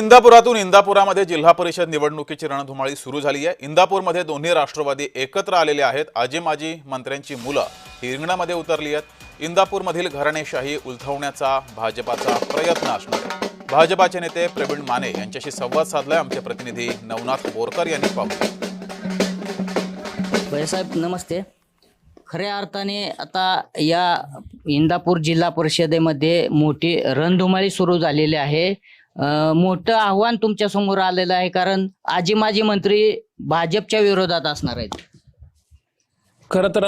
इंदापुरातून इंदापुरामध्ये जिल्हा परिषद निवडणुकीची रणधुमाळी सुरू झाली आहे। इंदापूरमध्ये दोन्ही राष्ट्रवादी एकत्र आलेले आहेत। आजी माजी मंत्र्यांची मुलं ही रिंगणामध्ये उतरली आहेत। इंदापूरमधील घराणेशाही उलथवण्याचा भाजपाचा प्रयत्न असणार आहे। भाजपाचे नेते प्रवीण माने यांच्याशी संवाद साधलाय आमचे प्रतिनिधी नवनाथ बोरकर यांनी। पाहूया। भैयासाहेब नमस्ते। खऱ्या अर्थाने आता या इंदापूर जिल्हा परिषदेमध्ये मोठी रणधुमाळी सुरू झालेली आहे। मोठं आव्हान तुमच्या समोर आलेलं आहे, कारण आजी माजी मंत्री भाजपच्या विरोधात असणार आहेत। खरं तर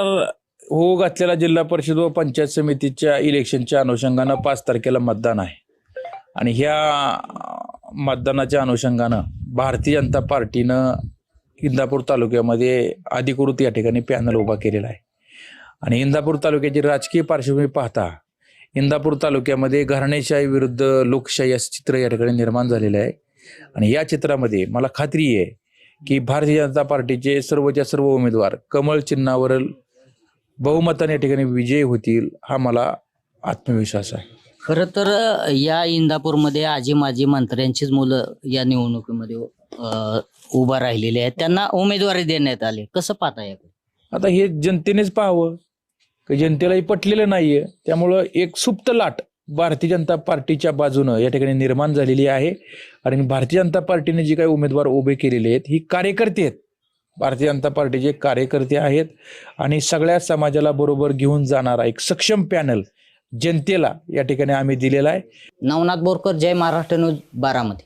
हो घातलेला जिल्हा परिषद व पंचायत समितीच्या इलेक्शनच्या अनुषंगानं 5 तारखेला मतदान आहे आणि ह्या मतदानाच्या अनुषंगानं भारतीय जनता पार्टीनं इंदापूर तालुक्यामध्ये अधिकृत या ठिकाणी पॅनल उभा केलेला आहे आणि इंदापूर तालुक्याची राजकीय पार्श्वभूमी पाहता इंदापूर तालुक्यामध्ये घराणेशाही विरुद्ध लोकशाही असं चित्र या ठिकाणी निर्माण झालेलं आहे आणि या चित्रामध्ये मला खात्री आहे की भारतीय जनता पार्टीचे सर्वच्या सर्व उमेदवार कमळ चिन्हावर बहुमताने या ठिकाणी विजयी होतील, हा मला आत्मविश्वास आहे। खरं तर या इंदापूरमध्ये आजी माजी मंत्र्यांचीच मुलं या निवडणुकीमध्ये उभा राहिलेले आहेत, त्यांना उमेदवारी देण्यात आली। कसं पाहता याकडे? आता हे जनतेनेच पाहावं की जनतेलाही पटलेलं नाहीये, त्यामुळं एक सुप्त लाट भारतीय जनता पार्टीच्या बाजूनं या ठिकाणी निर्माण झालेली आहे आणि भारतीय जनता पार्टीने जी काही उमेदवार उभे केलेले आहेत ही कार्यकर्ते आहेत, भारतीय जनता पार्टीचे कार्यकर्ते आहेत आणि सगळ्या समाजाला बरोबर घेऊन जाणारा एक सक्षम पॅनल जनतेला या ठिकाणी आम्ही दिलेला आहे। नवनाथ बोरकर, जय महाराष्ट्र न्यूज, बारामती।